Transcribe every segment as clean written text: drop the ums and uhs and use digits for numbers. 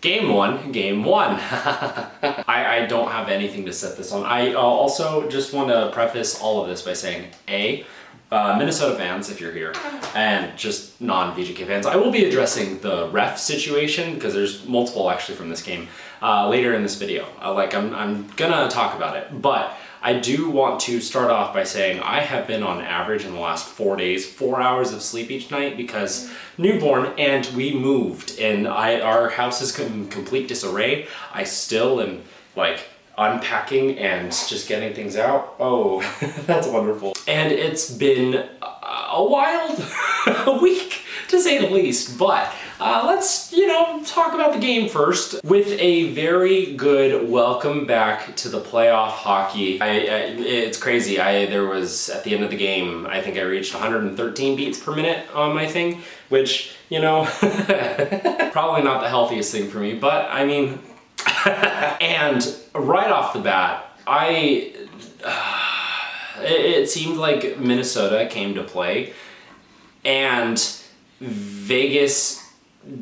Game one. I don't have anything to set this on. I also just want to preface all of this by saying, Minnesota fans, if you're here, and just non-VGK fans, I will be addressing the ref situation, because there's multiple actually from this game, later in this video. I'm gonna talk about it, but I do want to start off by saying I have been on average in the last 4 days, 4 hours of sleep each night because newborn, and we moved, and our house is in complete disarray. I still am unpacking and just getting things out. Oh, that's wonderful. And it's been a wild week, to say the least, but let's, talk about the game first with a very good welcome back to the playoff hockey. It's crazy. There was, at the end of the game, I think I reached 113 beats per minute on my thing, which, probably not the healthiest thing for me, but I mean, and right off the bat, it seemed like Minnesota came to play, and Vegas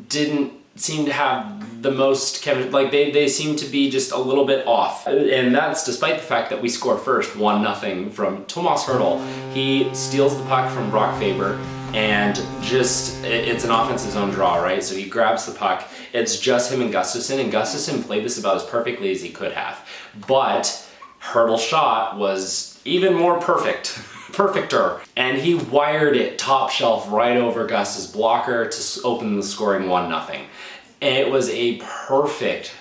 didn't seem to have the most chemistry. They seem to be just a little bit off, and that's despite the fact that we score first 1-0 from Tomas Hertl. He steals the puck from Brock Faber, and it's an offensive zone draw, right? So he grabs the puck. It's just him and Gustafsson played this about as perfectly as he could have. But Hertl's shot was even more perfecter. And he wired it top shelf right over Gus's blocker to open the scoring 1-0. And it was a perfect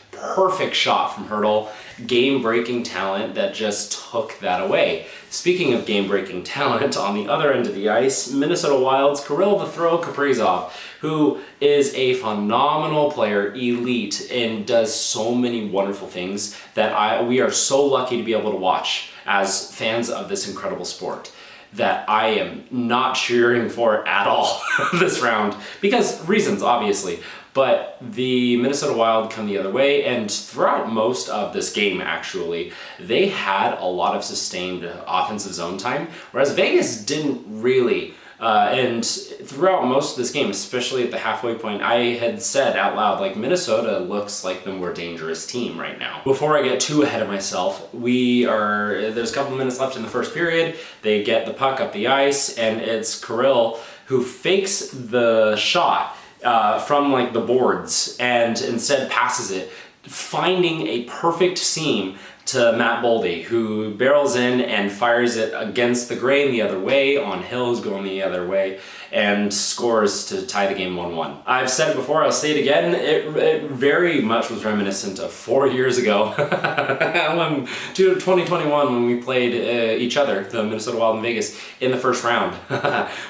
shot from Hertl. Game-breaking talent that just took that away. Speaking of game-breaking talent, on the other end of the ice, Minnesota Wild's Kirill the Throw Kaprizov, who is a phenomenal player, elite, and does so many wonderful things that we are so lucky to be able to watch as fans of this incredible sport, that I am not cheering for at all this round, because reasons, obviously. But the Minnesota Wild come the other way, and throughout most of this game, actually, they had a lot of sustained offensive zone time, whereas Vegas didn't really. And throughout most of this game, especially at the halfway point, I had said out loud, Minnesota looks like the more dangerous team right now. Before I get too ahead of myself, there's a couple minutes left in the first period. They get the puck up the ice, and it's Kirill who fakes the shot from the boards and instead passes it, finding a perfect seam to Matt Boldy, who barrels in and fires it against the grain the other way on Hill, who's going the other way, and scores to tie the game 1-1. I've said it before, I'll say it again, it very much was reminiscent of 4 years ago, 2021, when we played each other, the Minnesota Wild in Vegas, in the first round,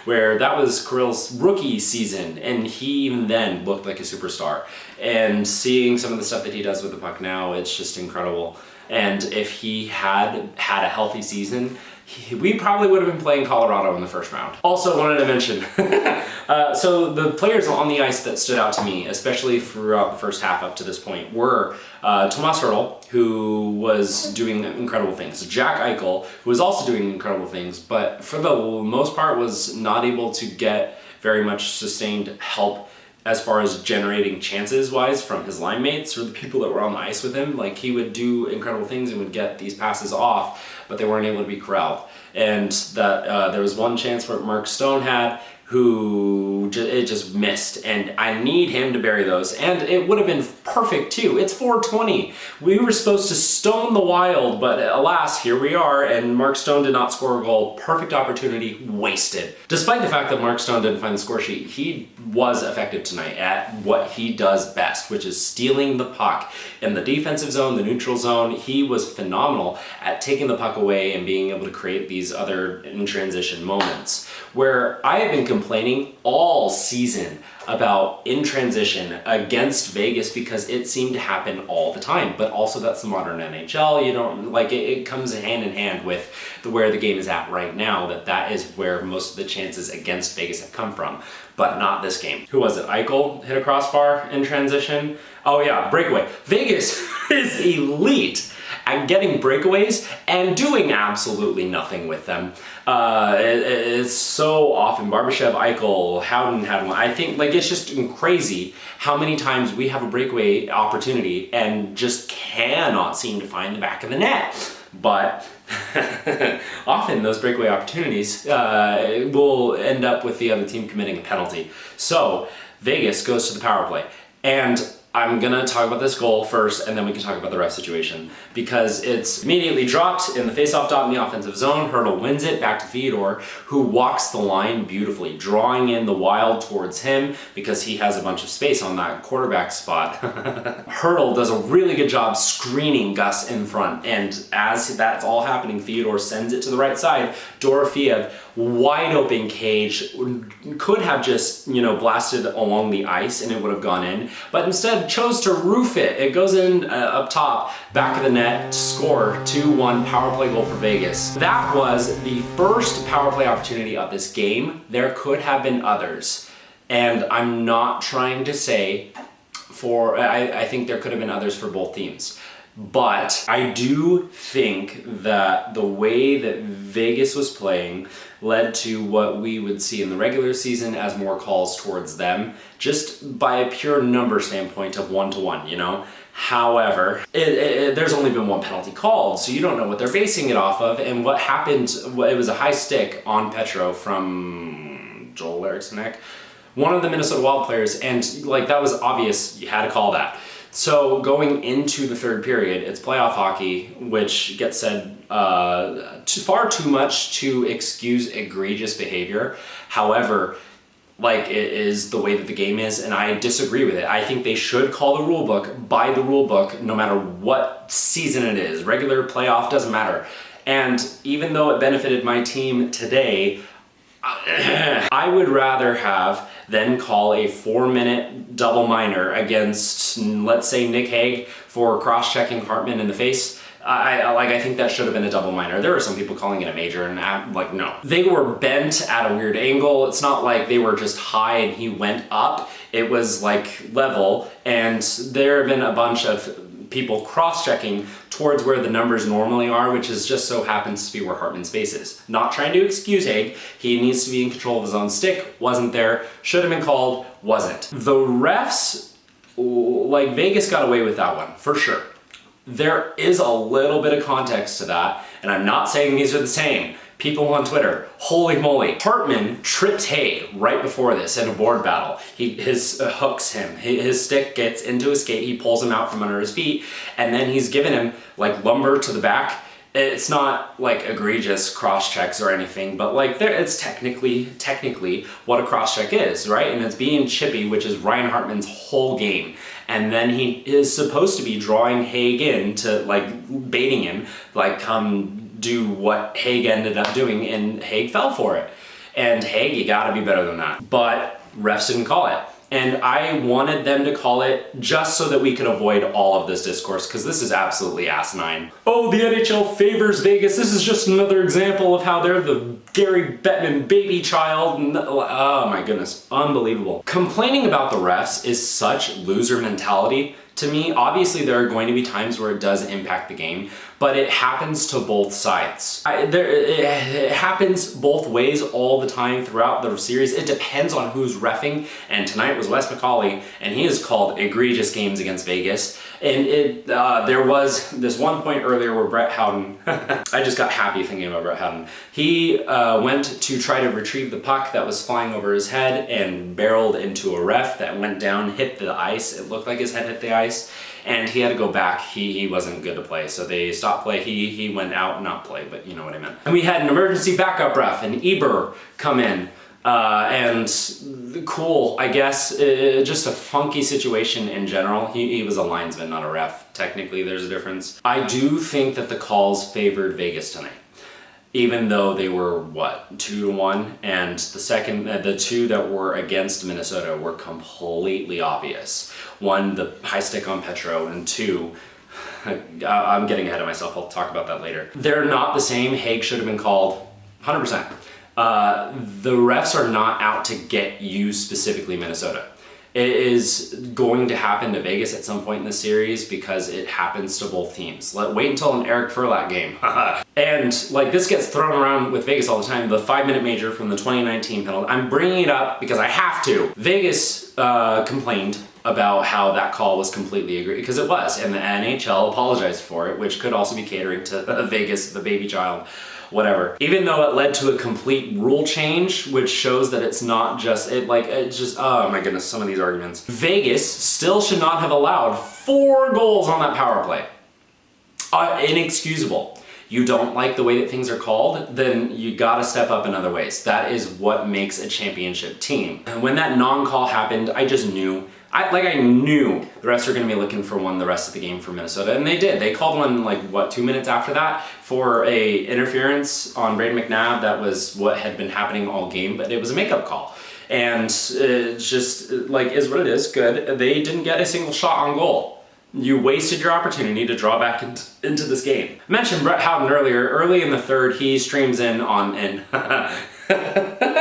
where that was Kirill's rookie season, and he even then looked like a superstar. And seeing some of the stuff that he does with the puck now, it's just incredible. And if he had a healthy season, we probably would have been playing Colorado in the first round. Also wanted to mention, so the players on the ice that stood out to me, especially throughout the first half up to this point, were Tomas Hertl, who was doing incredible things, Jack Eichel, who was also doing incredible things, but for the most part was not able to get very much sustained help as far as generating chances wise from his line mates or the people that were on the ice with him. He would do incredible things and would get these passes off, but they weren't able to be corralled. And that there was one chance where Mark Stone had, who it just missed, and I need him to bury those, and it would have been perfect too. It's 4:20. We were supposed to stone the Wild, but alas, here we are, and Mark Stone did not score a goal. Perfect opportunity wasted. Despite the fact that Mark Stone didn't find the score sheet, he was effective tonight at what he does best, which is stealing the puck in the defensive zone, the neutral zone. He was phenomenal at taking the puck away and being able to create these other in transition moments, where I have been complaining all season about in transition against Vegas because it seemed to happen all the time. But also that's the modern NHL. You don't it comes hand in hand with where the game is at right now, that is where most of the chances against Vegas have come from, but not this game. Who was it? Eichel hit a crossbar in transition. Oh yeah, breakaway. Vegas is elite at getting breakaways and doing absolutely nothing with them. It's so often Barbashev, Eichel, Howden had one. I think like it's just crazy how many times we have a breakaway opportunity and just cannot seem to find the back of the net. But often those breakaway opportunities will end up with the other team committing a penalty. So Vegas goes to the power play. And I'm gonna talk about this goal first, and then we can talk about the ref situation, because it's immediately dropped in the faceoff dot in the offensive zone. Hurdle wins it back to Theodore, who walks the line beautifully, drawing in the Wild towards him because he has a bunch of space on that quarterback spot. Hurdle does a really good job screening Gus in front, and as that's all happening, Theodore sends it to the right side. Dorofeev, wide open cage, could have just, blasted along the ice and it would have gone in, but instead chose to roof it. It goes in up top, back of the net, score, 2-1 power play goal for Vegas. That was the first power play opportunity of this game. There could have been others, and I'm not trying to say I think there could have been others for both teams. But I do think that the way that Vegas was playing led to what we would see in the regular season as more calls towards them, just by a pure number standpoint of 1-to-1, However, there's only been one penalty called, so you don't know what they're basing it off of. And what happened, it was a high stick on Petro from Joel Eriksson, one of the Minnesota Wild players, and that was obvious, you had to call that. So going into the third period, it's playoff hockey, which gets said far too much to excuse egregious behavior. However, it is the way that the game is, and I disagree with it. I think they should call the rule book by the rule book, no matter what season it is. Regular, playoff, doesn't matter. And even though it benefited my team today, I would rather have them call a 4-minute double minor against, let's say, Nick Hague for cross-checking Hartman in the face. I think that should have been a double minor. There are some people calling it a major, and no. They were bent at a weird angle. It's not like they were just high and he went up. It was level, and there have been a bunch of people cross-checking towards where the numbers normally are, which is just so happens to be where Hartman's face is. Not trying to excuse Hague. He needs to be in control of his own stick. Wasn't there. Should have been called. Wasn't. The refs, Vegas got away with that one, for sure. There is a little bit of context to that, and I'm not saying these are the same. People on Twitter, holy moly. Hartman tripped Hague right before this in a board battle. His hooks him. His stick gets into his skate, he pulls him out from under his feet, and then he's giving him lumber to the back. It's not egregious cross checks or anything, but it's technically what a cross check is, right? And it's being chippy, which is Ryan Hartman's whole game. And then he is supposed to be drawing Hague in to baiting him, come do what Hague ended up doing, and Hague fell for it. And Hague, you gotta be better than that. But refs didn't call it. And I wanted them to call it just so that we could avoid all of this discourse, because this is absolutely asinine. Oh, the NHL favors Vegas. This is just another example of how they're the Gary Bettman baby child. Oh my goodness, unbelievable. Complaining about the refs is such loser mentality to me. Obviously, there are going to be times where it does impact the game, but it happens to both sides. It happens both ways all the time throughout the series. It depends on who's reffing, and tonight was Wes McCauley, and he has called egregious games against Vegas. And there was this one point earlier where Brett Howden, I just got happy thinking about Brett Howden. He went to try to retrieve the puck that was flying over his head and barreled into a ref that went down, hit the ice. It looked like his head hit the ice, and he had to go back. He wasn't good to play, so they stopped play. He went out, not play, but you know what I meant. And we had an emergency backup ref, and Eber, come in. And cool, I guess, just a funky situation in general. He was a linesman, not a ref. Technically, there's a difference. I do think that the calls favored Vegas tonight, even though they were, 2-1? And the two that were against Minnesota were completely obvious. One, the high stick on Petro, and two, I'm getting ahead of myself, I'll talk about that later. They're not the same. Hague should have been called, 100%. The refs are not out to get you specifically, Minnesota. It is going to happen to Vegas at some point in the series because it happens to both teams. Wait until an Eric Furlatt game. And like this gets thrown around with Vegas all the time, the 5-minute major from the 2019 penalty. I'm bringing it up because I have to. Vegas complained about how that call was completely agreed, because it was, and the NHL apologized for it, which could also be catering to Vegas, the baby child. Whatever. Even though it led to a complete rule change, which shows that it's not just, oh my goodness, some of these arguments. Vegas still should not have allowed 4 goals on that power play. Inexcusable. You don't like the way that things are called, then you gotta step up in other ways. That is what makes a championship team. And when that non-call happened, I just knew. I knew the refs were going to be looking for one the rest of the game for Minnesota, and they did. They called one 2 minutes after that for a interference on Braden McNabb. That was what had been happening all game, but it was a makeup call. And it just is what it is. Good. They didn't get a single shot on goal. You wasted your opportunity to draw back into this game. I mentioned Brett Howden earlier. Early in the third, he streams in on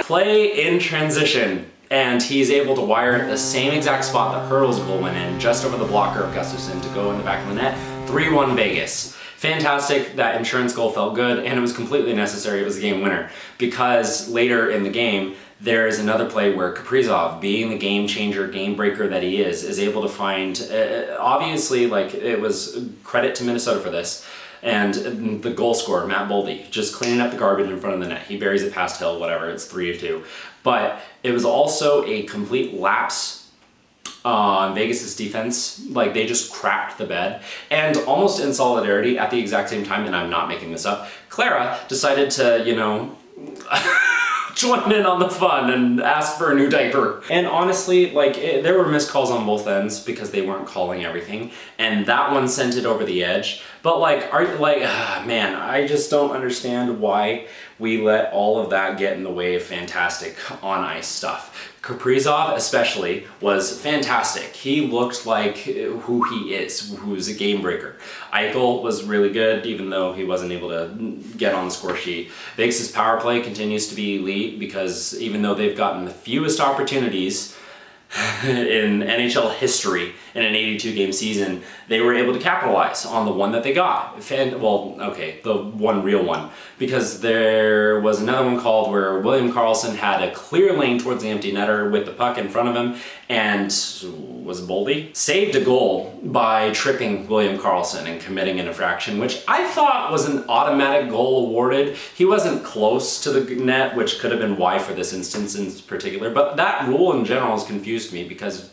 play in transition. And he's able to wire it the same exact spot that Hurdle's goal went in, just over the blocker of Gustafsson to go in the back of the net. 3-1 Vegas. Fantastic. That insurance goal felt good, and it was completely necessary. It was the game winner. Because later in the game, there is another play where Kaprizov, being the game changer, game breaker that he is able to find, obviously, it was credit to Minnesota for this. And the goal scorer, Matt Boldy, just cleaning up the garbage in front of the net. He buries it past Hill, whatever, it's 3-2. But it was also a complete lapse on Vegas' defense. They just crapped the bed. And almost in solidarity, at the exact same time, and I'm not making this up, Clara decided to, join in on the fun and ask for a new diaper. And honestly, there were missed calls on both ends because they weren't calling everything, and that one sent it over the edge. But man, I just don't understand why we let all of that get in the way of fantastic on ice stuff. Kaprizov especially was fantastic. He looked like who he is, who's a game breaker. Eichel was really good, even though he wasn't able to get on the score sheet. Vegas' power play continues to be elite because even though they've gotten the fewest opportunities in NHL history in an 82-game season, they were able to capitalize on the one that they got. The one real one. Because there was another one called where William Karlsson had a clear lane towards the empty netter with the puck in front of him, and was Boldy? Saved a goal by tripping William Karlsson and committing an infraction, which I thought was an automatic goal awarded. He wasn't close to the net, which could have been why for this instance in particular, but that rule in general has confused me because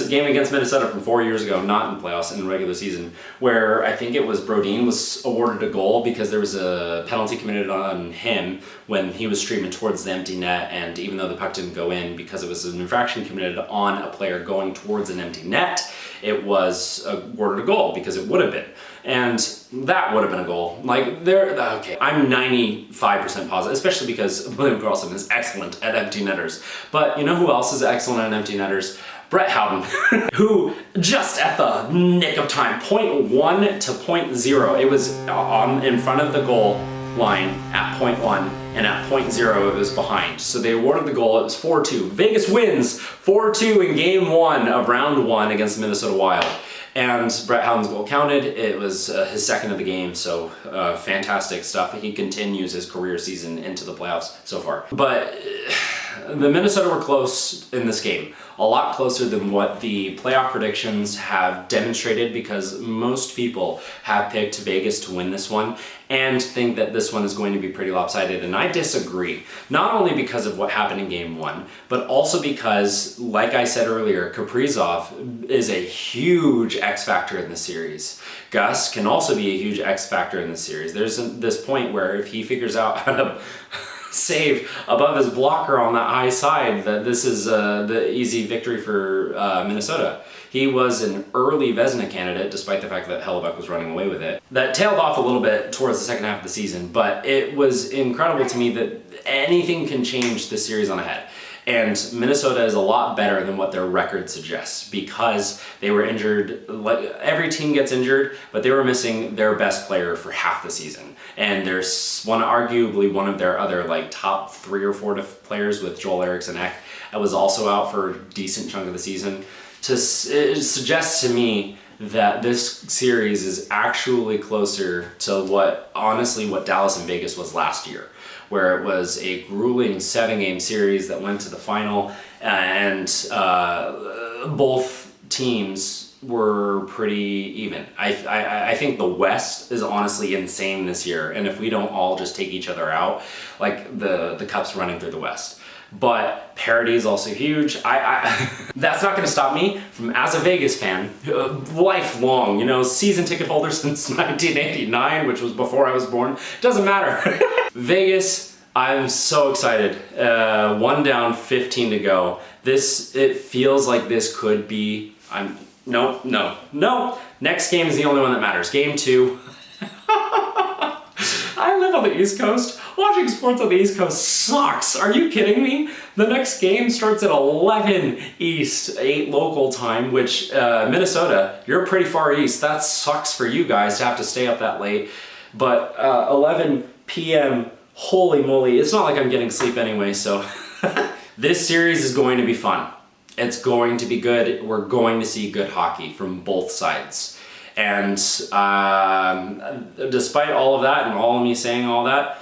game against Minnesota from 4 years ago, not in playoffs, in the regular season, where I think it was Brodin was awarded a goal because there was a penalty committed on him when he was streaming towards the empty net, and even though the puck didn't go in because it was an infraction committed on a player going towards an empty net, it was awarded a goal because it would have been. And that would have been a goal. I'm 95% positive, especially because William Karlsson is excellent at empty netters. But you know who else is excellent at empty netters? Brett Howden, who just at the nick of time, 0.1 to 0.0, it was in front of the goal line at 0.1, and at 0.0 it was behind. So they awarded the goal, it was 4-2. Vegas wins 4-2 in game 1 of round 1 against the Minnesota Wild. And Brett Howden's goal counted. It was his second of the game, so fantastic stuff. He continues his career season into the playoffs so far. But the Minnesota were close in this game. A lot closer than what the playoff predictions have demonstrated, because most people have picked Vegas to win this one and think that this one is going to be pretty lopsided, and I disagree. Not only because of what happened in game 1, but also because, like I said earlier, Kaprizov is a huge X factor in the series. Gus can also be a huge X factor in the series. There's this point where if he figures out how to save above his blocker on that high side, that this is the easy victory for Minnesota. He was an early Vezina candidate, despite the fact that Hellebuck was running away with it. That tailed off a little bit towards the second half of the season, but it was incredible to me that anything can change this series on ahead. And Minnesota is a lot better than what their record suggests, because they were injured. Every team gets injured, but they were missing their best player for half the season. And there's arguably one of their other top 3 or 4 players with Joel Eriksson Ek was also out for a decent chunk of the season. It suggests to me that this series is actually closer to what Dallas and Vegas was last year, where it was a grueling 7-game series that went to the final, and both teams were pretty even. I think the West is honestly insane this year, and if we don't all just take each other out, like the Cup's running through the West. But parity is also huge. That's not going to stop me from, as a Vegas fan, lifelong, season ticket holder since 1989, which was before I was born. Doesn't matter. Vegas, I'm so excited. 1 down, 15 to go. It feels like this could be. No. Next game is the only one that matters. Game 2. I live on the East Coast. Watching sports on the East Coast sucks. Are you kidding me? The next game starts at 11 East, 8 local time, which Minnesota, you're pretty far east. That sucks for you guys to have to stay up that late. But 11 p.m., holy moly, it's not like I'm getting sleep anyway, so. This series is going to be fun. It's going to be good. We're going to see good hockey from both sides. And despite all of that and all of me saying all that,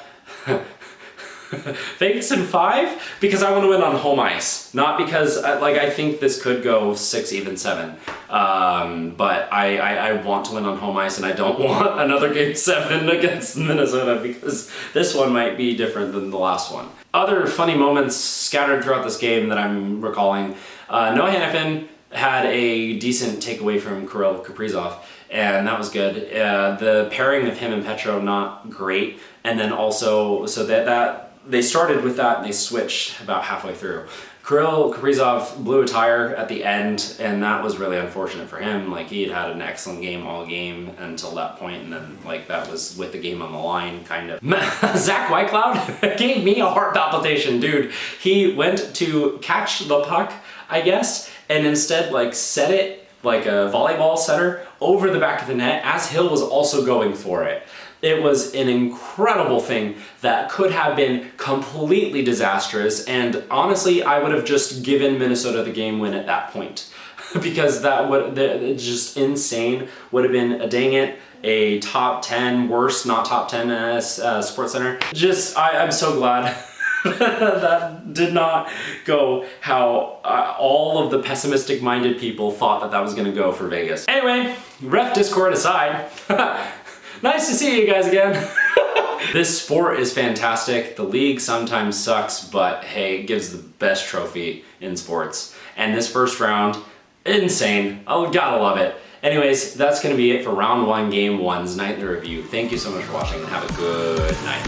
Vegas in 5 because I want to win on home ice, not because I think this could go 6, even 7. But I want to win on home ice, and I don't want another game 7 against Minnesota because this one might be different than the last one. Other funny moments scattered throughout this game that I'm recalling. Noah Hanifin had a decent takeaway from Kirill Kaprizov, and that was good. The pairing of him and Petro, not great. And then also, so that they started with that and they switched about halfway through. Kirill Kaprizov blew a tire at the end, and that was really unfortunate for him. He had an excellent game all game until that point, and then that was with the game on the line, kind of. Zach Whitecloud gave me a heart palpitation, dude. He went to catch the puck, I guess, and instead set it like a volleyball setter over the back of the net as Hill was also going for it. It was an incredible thing that could have been completely disastrous, and honestly, I would have just given Minnesota the game win at that point. Because just insane would have been a top 10, worst, not top 10 Sports Center. I'm so glad that did not go how all of the pessimistic minded people thought that was going to go for Vegas. Anyway, ref Discord aside, nice to see you guys again. This sport is fantastic. The league sometimes sucks, but hey, it gives the best trophy in sports. And this first round, insane. Oh, gotta love it. Anyways, that's gonna be it for round 1, game 1's nightly review. Thank you so much for watching, and have a good night.